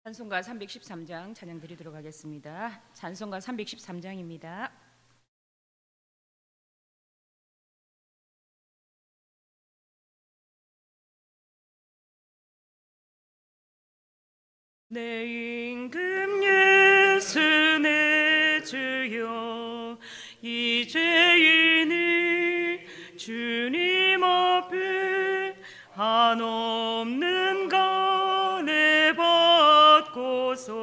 찬송가 313장 찬양 드리도록 하겠습니다. 찬송가 313장입니다. 내 임금 예수 내 주여, 이 죄인을 주님 앞에 한없는 간에 받고서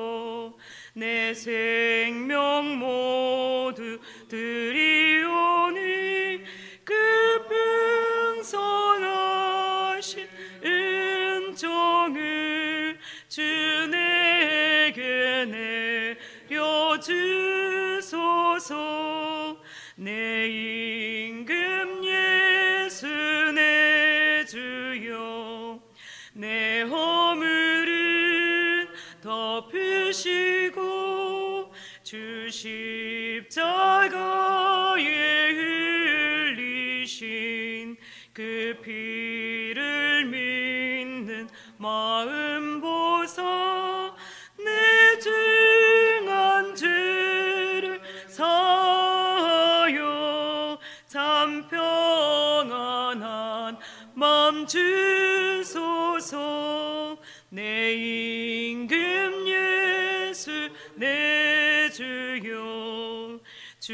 내 생명 모두 드리오니 그 풍성하신 은총을 주 내게 내려주소서. 내 임금 예수 내 주여, 내 허물은 덮으시고 주 십자가에 흘리신 그 피를 믿는 마음 보사 내 중한 죄를 사하여 참 평안한 맘 주소서. 내 임금 예수 내 주여, 주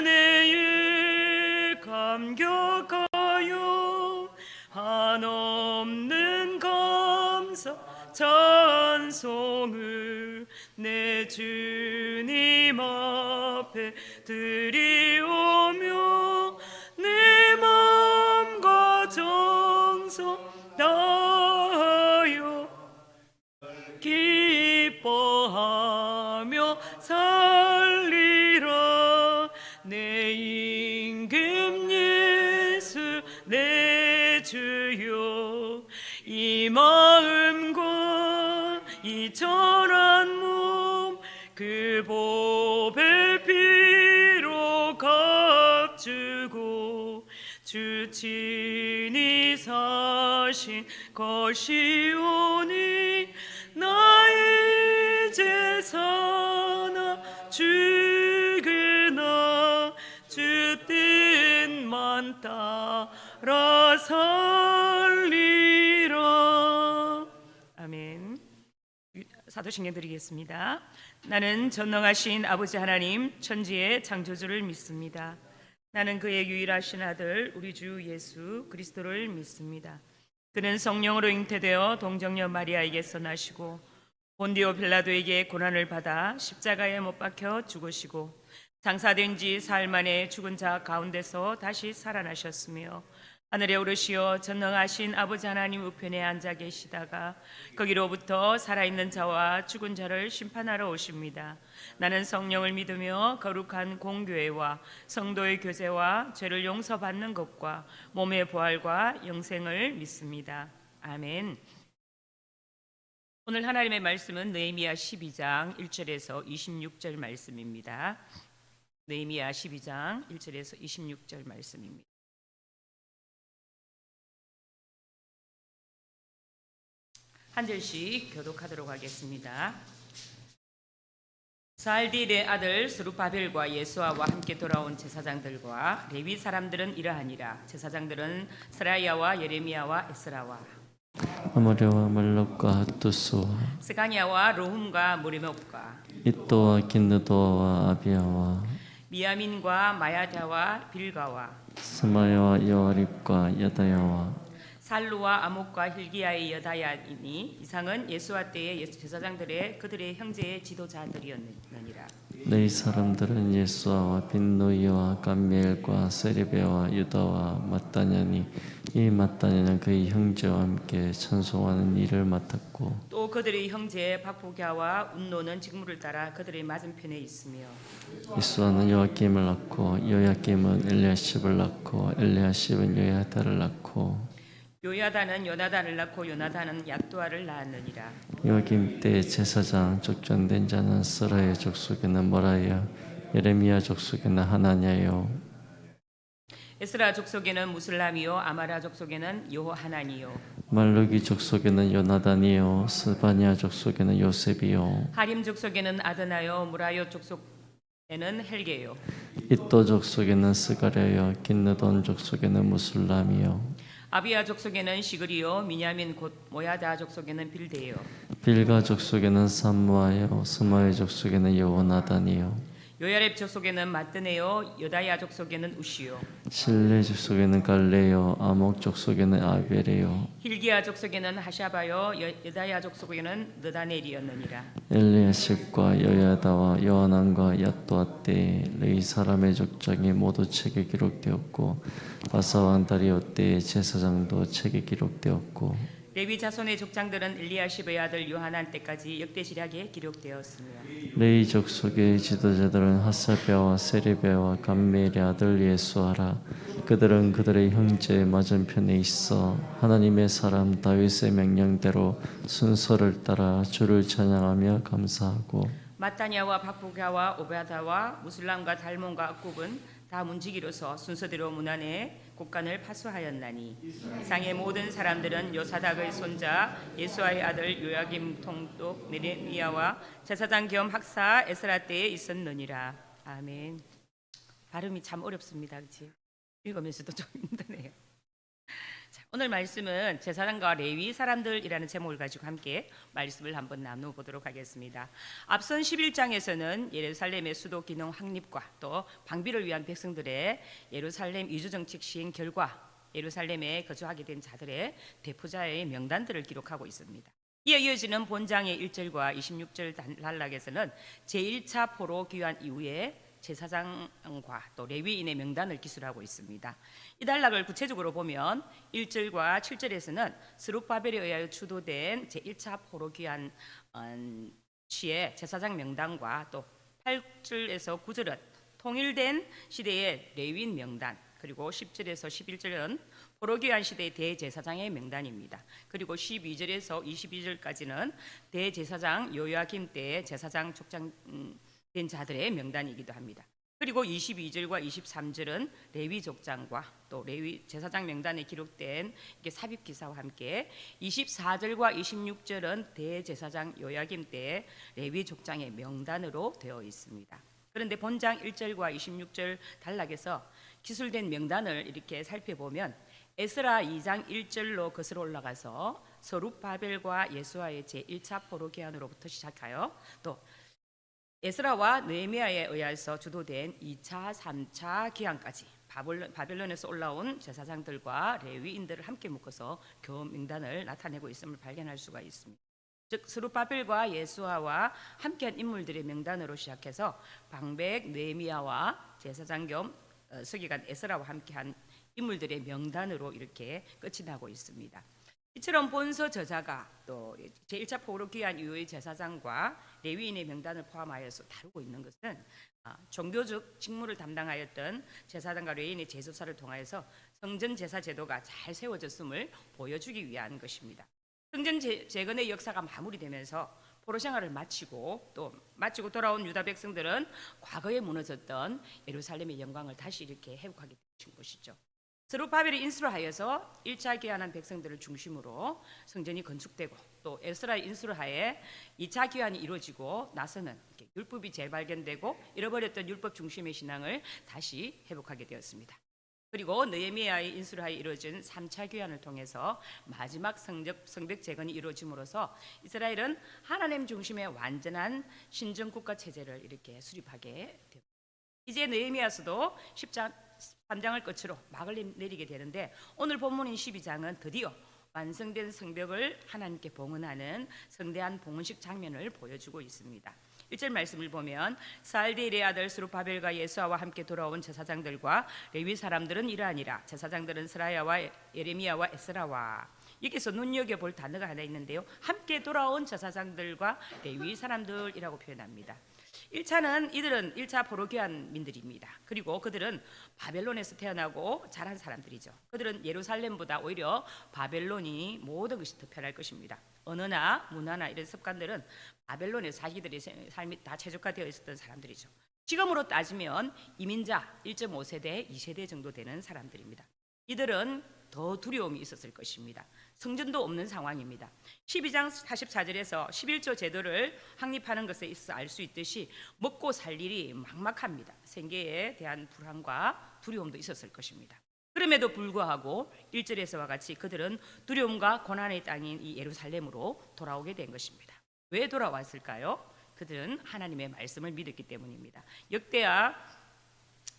은혜에 감격하여 한없는 감사 찬송을 내 주님 앞에 드리오며 내 마음과 정성 다하여 기뻐하며 살리라. 내 임금 예수 내 주여, 이 마음과 이 천한 몸 그 보배 피로 값주고 주 친히 사신 것이오니 나의 제사나 죽으나 주 뜻만 따라 살리라. 아멘. 사도신경 드리겠습니다. 나는 전능하신 아버지 하나님 천지의 창조주를 믿습니다. 나는 그의 유일하신 아들 우리 주 예수 그리스도를 믿습니다. 그는 성령으로 잉태되어 동정녀 마리아에게서 나시고 본디오 빌라도에게 고난을 받아 십자가에 못 박혀 죽으시고 장사된 지 사흘 만에 죽은 자 가운데서 다시 살아나셨으며 하늘에 오르시어 전능하신 아버지 하나님 우편에 앉아 계시다가 거기로부터 살아있는 자와 죽은 자를 심판하러 오십니다. 나는 성령을 믿으며 거룩한 공교회와 성도의 교제와 죄를 용서받는 것과 몸의 부활과 영생을 믿습니다. 아멘. 오늘 하나님의 말씀은 느헤미야 12장 1절에서 26절 말씀입니다. 느헤미야 12장 1절에서 26절 말씀입니다. 한 절씩 교독하도록 하겠습니다. 살디엘의 아들 스룹바벨과 예수아와 함께 돌아온 제사장들과 레위 사람들은 이러하니라. 제사장들은 스라야와 예레미야와 에스라와 아모레와 말록과 핫두스와 스가냐와 로훔과 모레목과 이또와 긴느도와 아비야와 미야민과 마야다와 빌가와 스마야와 여아립과 여다야와 살루와 아목과 힐기야의 여다야이니 이상은 예수와 때의 제사장들의 그들의 형제의 지도자들이었느니라. 네 사람들은 예수아와 빈노이와 감미엘과 세리베와 유다와 마따냐니 이 마따냐는 그의 형제와 함께 찬송하는 일을 맡았고 또 그들의 형제 박보갸와 운노는 직무를 따라 그들의 맞은편에 있으며 예수아는 요아김을 낳고 요야김은 엘리야십을 낳고 엘리야십은 요야다를 낳고 요야다는 요나단을 낳고 요나단은 얏도아를 낳았느니라. 요아김 때 제사장 족전된 자는 스라의 족속에는 모라야 예레미야 족속에는 하나냐요 에스라 족속에는 무슬람이요 아마라 족속에는 여호하나니요 말루기 족속에는 요나단이요 스바냐 족속에는 요셉이요 하림 족속에는 아드나요 무라요 족속에는 헬게요 이또 족속에는 스가랴요 긴느돈 족속에는 무술람이요 아비야 족속에는 시그리요 미냐민 곧 모야다 족속에는 빌데요 빌가 족속에는 삼무아요 스마의 족속에는 여호나단이요 요야렙 족속에는 마뜨네요 여다야 족속에는 우시요 실레 족속에는 갈레요 아목 족속에는 아벨이요 힐기야 족속에는 하샤바요 여다야 족속에는 느다넬이었느니라 엘리야십과 여야다와 여하난과 야또아 때 레이 사람의 족장이 모두 책에 기록되었고 바사왕 다리오 때의 제사장도 책에 기록되었고 레위 자손의 족장들은 엘리야십의 아들 요하난 때까지 역대시략에 기록되었습니다. 레이 족속의 지도자들은 하사베와 세리베와 감멜의 아들 예수아라 그들은 그들의 형제 맞은편에 있어 하나님의 사람 다윗의 명령대로 순서를 따라 주를 찬양하며 감사하고 마따냐와 박부가와 오베다와 무술람과 달몬과 악굽은 다 문지기로서 순서대로 문 안에 곡간을 파수하였나니 이상의 모든 사람들은 요사닥의 손자 예수아의 아들 요야김 통독 네레미야와 제사장 겸 학사 에스라 때에 있었느니라. 아멘. 발음이 참 어렵습니다. 그렇지? 읽으면서도 좀 힘드네요. 자, 오늘 말씀은 제사장과 레위 사람들이라는 제목을 가지고 함께 말씀을 한번 나눠보도록 하겠습니다. 앞선 11장에서는 예루살렘의 수도 기능 확립과 또 방비를 위한 백성들의 예루살렘 이주 정책 시행 결과 예루살렘에 거주하게 된 자들의 대표자의 명단들을 기록하고 있습니다. 이어 이어지는 본장의 1절과 26절 단락에서는 제1차 포로 귀환 이후에 제사장과 또 레위인의 명단을 기술하고 있습니다. 이 단락을 구체적으로 보면 1절과 7절에서는 스룹바벨에 의하여 주도된 제1차 포로 귀환 시의 제사장 명단과 또 8절에서 9절은 통일된 시대의 레위인 명단, 그리고 10절에서 11절은 포로 귀환 시대의 대제사장의 명단입니다. 그리고 12절에서 22절까지는 대제사장 요야김 때의 제사장 족장 된 자들의 명단이기도 합니다. 그리고 22절과 23절은 레위 족장과 또 레위 제사장 명단에 기록된 삽입 기사와 함께 24절과 26절은 대제사장 요야김 때의 레위 족장의 명단으로 되어 있습니다. 그런데 본장 1절과 26절 단락에서 기술된 명단을 이렇게 살펴보면 에스라 2장 1절로 거슬러 올라가서 서룹바벨과 예수아의 제1차 포로 귀환으로부터 시작하여 또 에스라와 느헤미야에 의해서 주도된 2차, 3차 기한까지 바벨론에서 올라온 제사장들과 레위인들을 함께 묶어서 교훈 명단을 나타내고 있음을 발견할 수가 있습니다. 즉 스룹바벨과 예수아와 함께한 인물들의 명단으로 시작해서 방백, 느헤미야와 제사장 겸 서기관 에스라와 함께한 인물들의 명단으로 이렇게 끝이 나고 있습니다. 이처럼 본서 저자가 또 제1차 포로 귀환 이후의 제사장과 레위인의 명단을 포함하여서 다루고 있는 것은 종교적 직무를 담당하였던 제사장과 레위인의 제수사를 통하여서 성전 제사 제도가 잘 세워졌음을 보여주기 위한 것입니다. 성전 재건의 역사가 마무리되면서 포로 생활을 마치고 돌아온 유다 백성들은 과거에 무너졌던 예루살렘의 영광을 다시 이렇게 회복하게 된 것이죠. 스룹바벨이 인수를 하여서 1차 귀환한 백성들을 중심으로 성전이 건축되고 또 에스라의 인수를 하에 2차 귀환이 이루어지고 나서는 율법이 재발견되고 잃어버렸던 율법 중심의 신앙을 다시 회복하게 되었습니다. 그리고 느헤미야의 인수를 하에 이루어진 3차 귀환을 통해서 마지막 성벽 재건이 이루어짐으로써 이스라엘은 하나님 중심의 완전한 신정국가 체제를 이렇게 수립하게 되었습니다. 이제 느헤미야서도 13장을 끝으로 막을 내리게 되는데 오늘 본문인 12장은 드디어 완성된 성벽을 하나님께 봉헌하는 성대한 봉헌식 장면을 보여주고 있습니다. 1절 말씀을 보면 살디엘의 아들 스룹바벨과 예수아와 함께 돌아온 제사장들과 레위 사람들은 이러하니라. 제사장들은 스라야와 예레미야와 에스라와 여기서 눈여겨볼 단어가 하나 있는데요, 함께 돌아온 제사장들과 레위 사람들이라고 표현합니다. 1차는 이들은 1차 포로 귀환민들입니다. 그리고 그들은 바벨론에서 태어나고 자란 사람들이죠. 그들은 예루살렘보다 오히려 바벨론이 모든 것이 더 편할 것입니다. 언어나 문화나 이런 습관들은 바벨론에 자기들의 삶이 다 최적화되어 있었던 사람들이죠. 지금으로 따지면 이민자 1.5세대, 2세대 정도 되는 사람들입니다. 이들은 더 두려움이 있었을 것입니다. 성전도 없는 상황입니다. 12장 44절에서 11조 제도를 확립하는 것에 있어 알 수 있듯이 먹고 살 일이 막막합니다. 생계에 대한 불안과 두려움도 있었을 것입니다. 그럼에도 불구하고 1절에서와 같이 그들은 두려움과 고난의 땅인 이 예루살렘으로 돌아오게 된 것입니다. 왜 돌아왔을까요? 그들은 하나님의 말씀을 믿었기 때문입니다. 역대하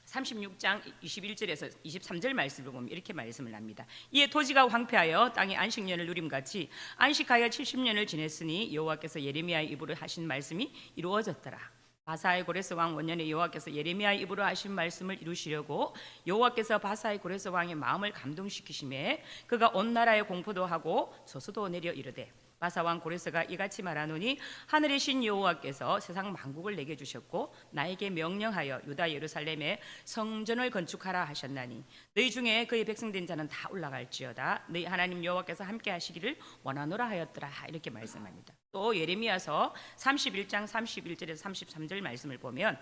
36장 21절에서 23절 말씀을 보면 이렇게 말씀을 합니다. 이에 토지가 황폐하여 땅이 안식년을 누림같이 안식하여 70년을 지냈으니 여호와께서 예레미야의 입으로 하신 말씀이 이루어졌더라. 바사의 고레스 왕 원년에 여호와께서 예레미야의 입으로 하신 말씀을 이루시려고 여호와께서 바사의 고레스 왕의 마음을 감동시키심에 그가 온 나라에 공포도 하고 소수도 내려 이르되 바사 왕 고레스가 이같이 말하노니 하늘의 신 여호와께서 세상 만국을 내게 주셨고 나에게 명령하여 유다 예루살렘에 성전을 건축하라 하셨나니 너희 중에 그의 백성된 자는 다 올라갈지어다 너희 하나님 여호와께서 함께 하시기를 원하노라 하였더라. 이렇게 말씀합니다. 또 예레미야서 31장 31절에서 33절 말씀을 보면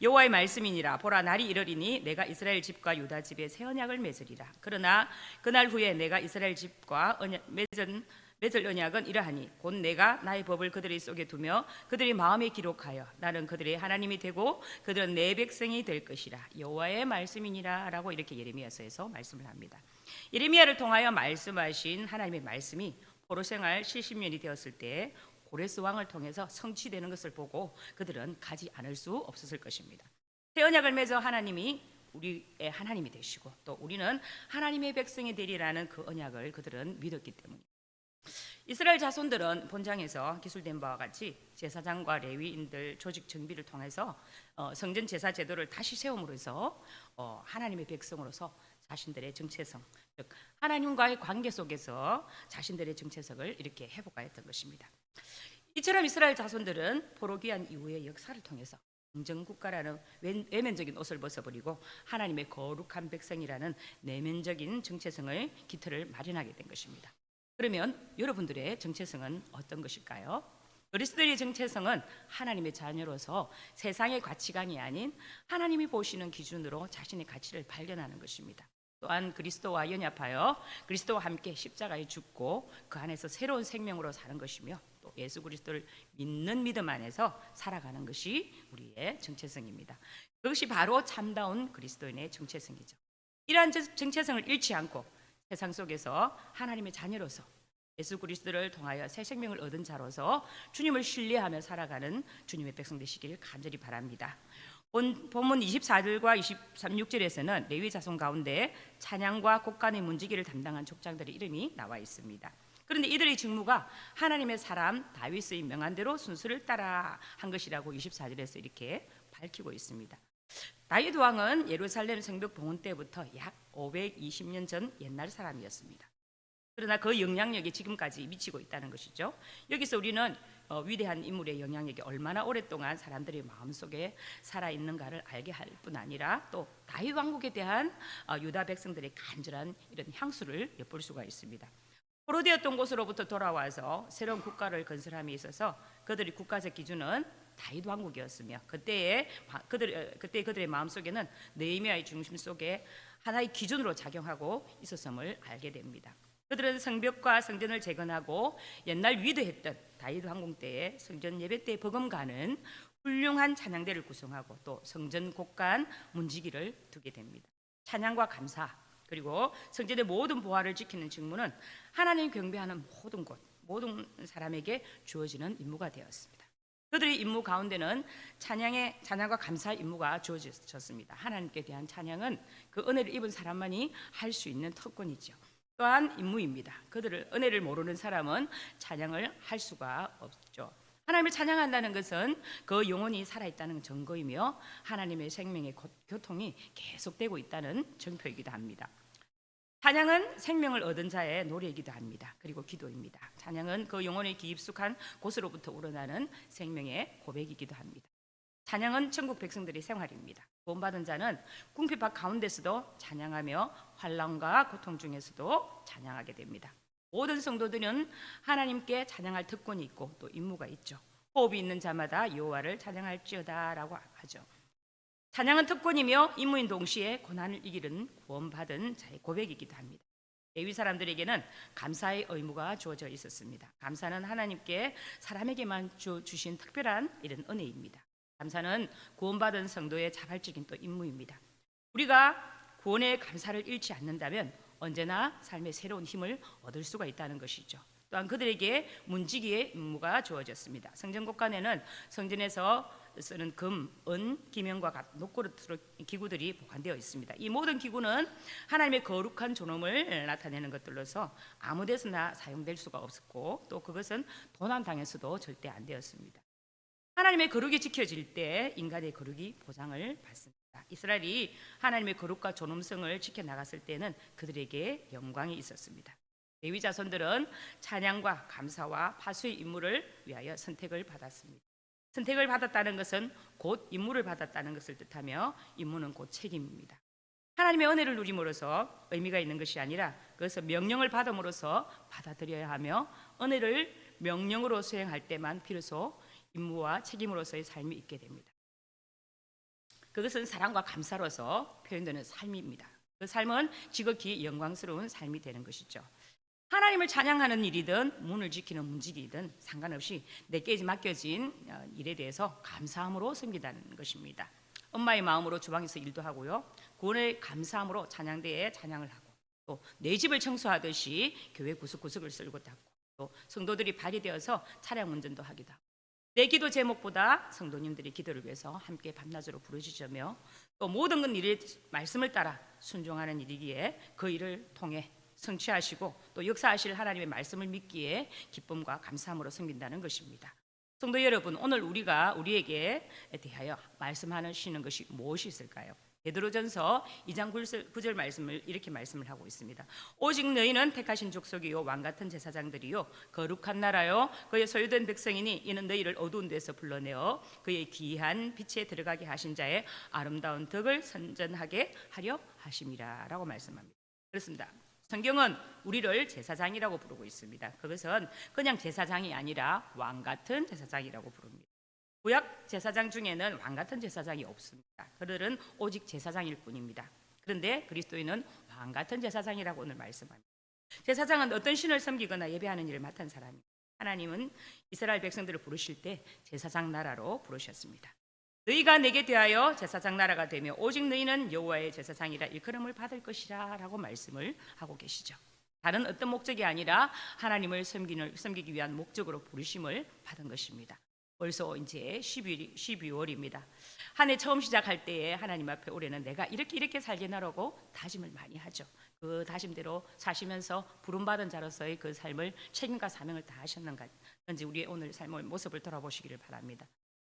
여호와의 말씀이니라 보라 날이 이르리니 내가 이스라엘 집과 유다 집에 새 언약을 맺으리라. 그러나 그날 후에 내가 이스라엘 집과 맺을 언약은 이러하니 곧 내가 나의 법을 그들의 속에 두며 그들의 마음에 기록하여 나는 그들의 하나님이 되고 그들은 내 백성이 될 것이라. 여호와의 말씀이니라 라고 이렇게 예레미야서에서 말씀을 합니다. 예레미야를 통하여 말씀하신 하나님의 말씀이 포로 생활 70년이 되었을 때 고레스 왕을 통해서 성취되는 것을 보고 그들은 가지 않을 수 없었을 것입니다. 새 언약을 맺어 하나님이 우리의 하나님이 되시고 또 우리는 하나님의 백성이 되리라는 그 언약을 그들은 믿었기 때문입니다. 이스라엘 자손들은 본장에서 기술된 바와 같이 제사장과 레위인들 조직 정비를 통해서 성전 제사 제도를 다시 세움으로써 하나님의 백성으로서 자신들의 정체성, 즉 하나님과의 관계 속에서 자신들의 정체성을 이렇게 회복하였던 것입니다. 이처럼 이스라엘 자손들은 포로 귀환 이후의 역사를 통해서 공정국가라는 외면적인 옷을 벗어버리고 하나님의 거룩한 백성이라는 내면적인 정체성을 기틀을 마련하게 된 것입니다. 그러면 여러분들의 정체성은 어떤 것일까요? 그리스도의 정체성은 하나님의 자녀로서 세상의 가치관이 아닌 하나님이 보시는 기준으로 자신의 가치를 발견하는 것입니다. 또한 그리스도와 연합하여 그리스도와 함께 십자가에 죽고 그 안에서 새로운 생명으로 사는 것이며 또 예수 그리스도를 믿는 믿음 안에서 살아가는 것이 우리의 정체성입니다. 그것이 바로 참다운 그리스도인의 정체성이죠. 이러한 정체성을 잃지 않고 세상 속에서 하나님의 자녀로서 예수 그리스도를 통하여 새 생명을 얻은 자로서 주님을 신뢰하며 살아가는 주님의 백성 되시길 간절히 바랍니다. 본문 24절과 26절에서는 레위 자손 가운데 찬양과 곡간의 문지기를 담당한 족장들의 이름이 나와 있습니다. 그런데 이들의 직무가 하나님의 사람 다윗의 명한대로 순서를 따라 한 것이라고 24절에서 이렇게 밝히고 있습니다. 다윗 왕은 예루살렘 성벽 봉헌 때부터 약 520년 전 옛날 사람이었습니다. 그러나 그 영향력이 지금까지 미치고 있다는 것이죠. 여기서 우리는 위대한 인물의 영향력이 얼마나 오랫동안 사람들의 마음속에 살아있는가를 알게 할 뿐 아니라 또 다윗 왕국에 대한 유다 백성들의 간절한 이런 향수를 엿볼 수가 있습니다. 포로되었던 곳으로부터 돌아와서 새로운 국가를 건설함에 있어서 그들의 국가적 기준은 다윗 왕국이었으며 그때 그들의 마음속에는 느헤미야의 중심 속에 하나의 기준으로 작용하고 있었음을 알게 됩니다. 그들은 성벽과 성전을 재건하고 옛날 위대했던 다윗 왕국 때의 성전 예배 때 버금가는 훌륭한 찬양대를 구성하고 또 성전 곡간 문지기를 두게 됩니다. 찬양과 감사 그리고 성전의 모든 보화를 지키는 직무는 하나님 경배하는 모든 곳, 모든 사람에게 주어지는 임무가 되었습니다. 그들의 임무 가운데는 찬양과 감사 임무가 주어졌습니다. 하나님께 대한 찬양은 그 은혜를 입은 사람만이 할 수 있는 특권이죠. 또한 임무입니다. 그들을 은혜를 모르는 사람은 찬양을 할 수가 없죠. 하나님을 찬양한다는 것은 그 영혼이 살아있다는 증거이며 하나님의 생명의 교통이 계속되고 있다는 증표이기도 합니다. 찬양은 생명을 얻은 자의 노래이기도 합니다. 그리고 기도입니다. 찬양은 그 영혼의 깊숙한 곳으로부터 우러나는 생명의 고백이기도 합니다. 찬양은 천국 백성들의 생활입니다. 구원받은 자는 궁핍박 가운데서도 찬양하며 환난과 고통 중에서도 찬양하게 됩니다. 모든 성도들은 하나님께 찬양할 특권이 있고 또 임무가 있죠. 호흡이 있는 자마다 여호와를 찬양할지어다라고 하죠. 찬양은 특권이며 임무인 동시에 고난을 이기는 구원받은 자의 고백이기도 합니다. 레위 사람들에게는 감사의 의무가 주어져 있었습니다. 감사는 하나님께 사람에게만 주신 특별한 이런 은혜입니다. 감사는 구원받은 성도의 자발적인 또 임무입니다. 우리가 구원의 감사를 잃지 않는다면 언제나 삶의 새로운 힘을 얻을 수가 있다는 것이죠. 또한 그들에게 문지기의 임무가 주어졌습니다. 성전곡간에는 성전에서 쓰는 금, 은, 기명과 같은 녹고르트로 기구들이 보관되어 있습니다. 이 모든 기구는 하나님의 거룩한 존엄을 나타내는 것들로서 아무 데서나 사용될 수가 없었고 또 그것은 도난당해서도 절대 안 되었습니다. 하나님의 거룩이 지켜질 때 인간의 거룩이 보장을 받습니다. 이스라엘이 하나님의 거룩과 존엄성을 지켜나갔을 때는 그들에게 영광이 있었습니다. 레위 자손들은 찬양과 감사와 파수의 임무를 위하여 선택을 받았습니다. 선택을 받았다는 것은 곧 임무를 받았다는 것을 뜻하며 임무는 곧 책임입니다. 하나님의 은혜를 누림으로써 의미가 있는 것이 아니라 그것을 명령을 받음으로써 받아들여야 하며 은혜를 명령으로 수행할 때만 비로소 임무와 책임으로서의 삶이 있게 됩니다. 그것은 사랑과 감사로서 표현되는 삶입니다. 그 삶은 지극히 영광스러운 삶이 되는 것이죠. 하나님을 찬양하는 일이든 문을 지키는 문지기이든 상관없이 내게 맡겨진 일에 대해서 감사함으로 섬기다는 것입니다. 엄마의 마음으로 주방에서 일도 하고요, 구원의 감사함으로 찬양대에 찬양을 하고 또 내 집을 청소하듯이 교회 구석구석을 쓸고 닦고 또 성도들이 발이 되어서 차량 운전도 하기도 하고 내 기도 제목보다 성도님들의 기도를 위해서 함께 밤낮으로 부르짖으며 또 모든 일을 말씀을 따라 순종하는 일이기에 그 일을 통해 성취하시고 또 역사하실 하나님의 말씀을 믿기에 기쁨과 감사함으로 섬긴다는 것입니다. 성도 여러분, 오늘 우리에게 대하여 말씀하시는 것이 무엇이 있을까요? 베드로전서 2장 9절 말씀을 이렇게 말씀을 하고 있습니다. 오직 너희는 택하신 족속이요 왕같은 제사장들이요 거룩한 나라요 그의 소유된 백성이니 이는 너희를 어두운 데서 불러내어 그의 귀한 빛에 들어가게 하신 자의 아름다운 덕을 선전하게 하려 하심이라 라고 말씀합니다. 그렇습니다. 성경은 우리를 제사장이라고 부르고 있습니다. 그것은 그냥 제사장이 아니라 왕같은 제사장이라고 부릅니다. 구약 제사장 중에는 왕같은 제사장이 없습니다. 그들은 오직 제사장일 뿐입니다. 그런데 그리스도인은 왕같은 제사장이라고 오늘 말씀합니다. 제사장은 어떤 신을 섬기거나 예배하는 일을 맡은 사람입니다. 하나님은 이스라엘 백성들을 부르실 때 제사장 나라로 부르셨습니다. 너희가 내게 대하여 제사장 나라가 되며 오직 너희는 여호와의 제사장이라 일컬음을 받을 것이라 라고 말씀을 하고 계시죠. 다른 어떤 목적이 아니라 하나님을 섬기기 위한 목적으로 부르심을 받은 것입니다. 벌써 이제 12월입니다. 한 해 처음 시작할 때에 하나님 앞에 올해는 내가 이렇게 살게나라고 다짐을 많이 하죠. 그 다짐대로 사시면서 부름받은 자로서의 그 삶을 책임과 사명을 다하셨는지 우리의 오늘 삶의 모습을 돌아보시기를 바랍니다.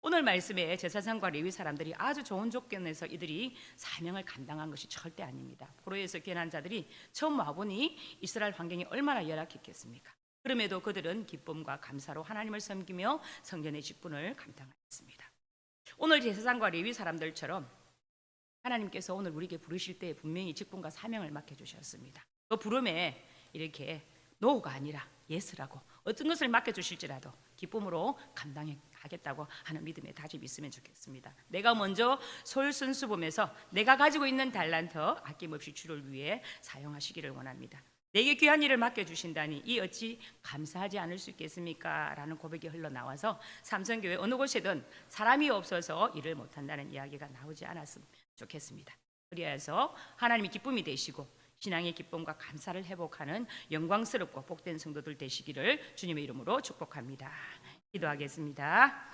오늘 말씀에 제사장과 레위 사람들이 아주 좋은 조건에서 이들이 사명을 감당한 것이 절대 아닙니다. 포로에서 귀환한 자들이 처음 와보니 이스라엘 환경이 얼마나 열악했겠습니까? 그럼에도 그들은 기쁨과 감사로 하나님을 섬기며 성전의 직분을 감당하였습니다. 오늘 제사장과 레위 사람들처럼 하나님께서 오늘 우리에게 부르실 때 분명히 직분과 사명을 맡겨주셨습니다. 그 부름에 이렇게 노가 아니라 예스라고 어떤 것을 맡겨주실지라도 기쁨으로 감당하겠다고 하는 믿음의 다짐이 있으면 좋겠습니다. 내가 먼저 솔선수범해서 내가 가지고 있는 달란트 아낌없이 주를 위해 사용하시기를 원합니다. 내게 귀한 일을 맡겨주신다니 이 어찌 감사하지 않을 수 있겠습니까? 라는 고백이 흘러나와서 삼성교회 어느 곳에든 사람이 없어서 일을 못한다는 이야기가 나오지 않았으면 좋겠습니다. 그리하여서 하나님이 기쁨이 되시고 신앙의 기쁨과 감사를 회복하는 영광스럽고 복된 성도들 되시기를 주님의 이름으로 축복합니다. 기도하겠습니다.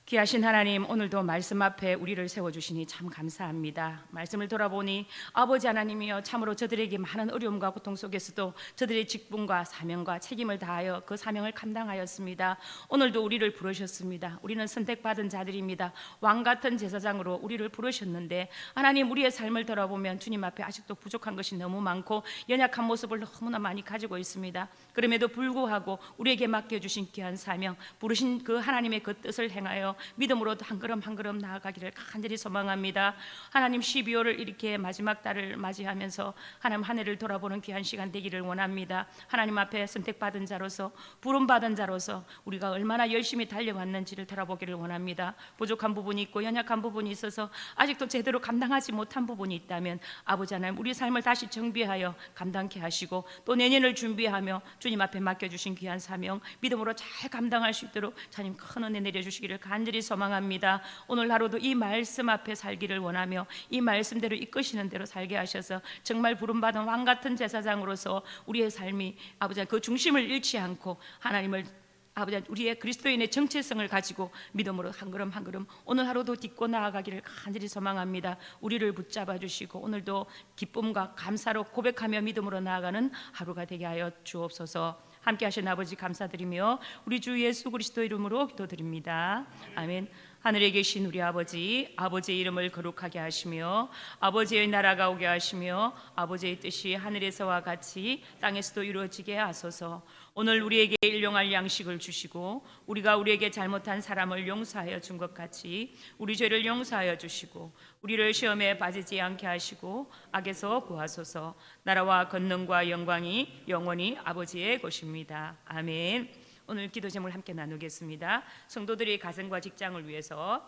귀하신 하나님, 오늘도 말씀 앞에 우리를 세워주시니 참 감사합니다. 말씀을 돌아보니 아버지 하나님이여 참으로 저들에게 많은 어려움과 고통 속에서도 저들의 직분과 사명과 책임을 다하여 그 사명을 감당하였습니다. 오늘도 우리를 부르셨습니다. 우리는 선택받은 자들입니다. 왕같은 제사장으로 우리를 부르셨는데 하나님, 우리의 삶을 돌아보면 주님 앞에 아직도 부족한 것이 너무 많고 연약한 모습을 너무나 많이 가지고 있습니다. 그럼에도 불구하고 우리에게 맡겨주신 귀한 사명, 부르신 그 하나님의 그 뜻을 행하여 기도하며 믿음으로 한 걸음 한 걸음 나아가기를 간절히 소망합니다. 하나님 12월을 이렇게 마지막 달을 맞이하면서 하나님 한 해를 돌아보는 귀한 시간 되기를 원합니다. 하나님 앞에 선택받은 자로서 부름받은 자로서 우리가 얼마나 열심히 달려왔는지를 돌아보기를 원합니다. 부족한 부분이 있고 연약한 부분이 있어서 아직도 제대로 감당하지 못한 부분이 있다면 아버지 하나님 우리 삶을 다시 정비하여 감당케 하시고 또 내년을 준비하며 주님 앞에 맡겨주신 귀한 사명 믿음으로 잘 감당할 수 있도록 주님 큰 은혜 내려주시기를 간절히 소망합니다. 오늘 하루도 이 말씀 앞에 살기를 원하며 이 말씀대로 이끄시는 대로 살게 하셔서 정말 부름받은 왕같은 제사장으로서 우리의 삶이 아버지 그 중심을 잃지 않고 하나님을 아버지 우리의 그리스도인의 정체성을 가지고 믿음으로 한 걸음 한 걸음 오늘 하루도 딛고 나아가기를 간절히 소망합니다. 우리를 붙잡아 주시고 오늘도 기쁨과 감사로 고백하며 믿음으로 나아가는 하루가 되게 하여 주옵소서. 함께 하신 아버지 감사드리며 우리 주 예수 그리스도 이름으로 기도드립니다. 아멘. 하늘에 계신 우리 아버지, 아버지의 이름을 거룩하게 하시며 아버지의 나라가 오게 하시며 아버지의 뜻이 하늘에서와 같이 땅에서도 이루어지게 하소서. 오늘 우리에게 일용할 양식을 주시고 우리가 우리에게 잘못한 사람을 용서하여 준 것 같이 우리 죄를 용서하여 주시고 우리를 시험에 빠지지 않게 하시고 악에서 구하소서. 나라와 권능과 영광이 영원히 아버지의 것입니다. 아멘. 오늘 기도 제목을 함께 나누겠습니다. 성도들이 가정과 직장을 위해서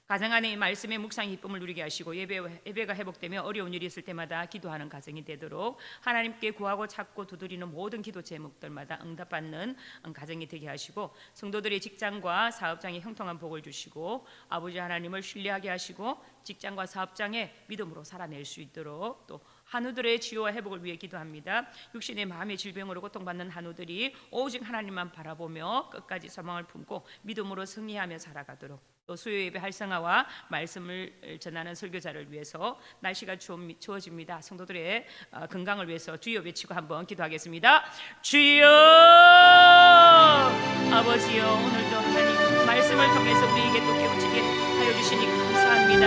가정 안에 이 말씀의 묵상의 기쁨을 누리게 하시고 예배가 회복되며 어려운 일이 있을 때마다 기도하는 가정이 되도록 하나님께 구하고 찾고 두드리는 모든 기도 제목들마다 응답받는 가정이 되게 하시고 성도들의 직장과 사업장에 형통한 복을 주시고 아버지 하나님을 신뢰하게 하시고 직장과 사업장에 믿음으로 살아낼 수 있도록 또 한우들의 치유와 회복을 위해 기도합니다. 육신의 마음의 질병으로 고통받는 한우들이 오직 하나님만 바라보며 끝까지 소망을 품고 믿음으로 승리하며 살아가도록 또 수요 예배 활성화와 말씀을 전하는 설교자를 위해서 날씨가 추워집니다. 성도들의 건강을 위해서 주여 외치고 한번 기도하겠습니다. 주여 아버지여 오늘도 하나님 말씀을 통해서 우리에게 또 깨우치게 하여 주시니 감사합니다.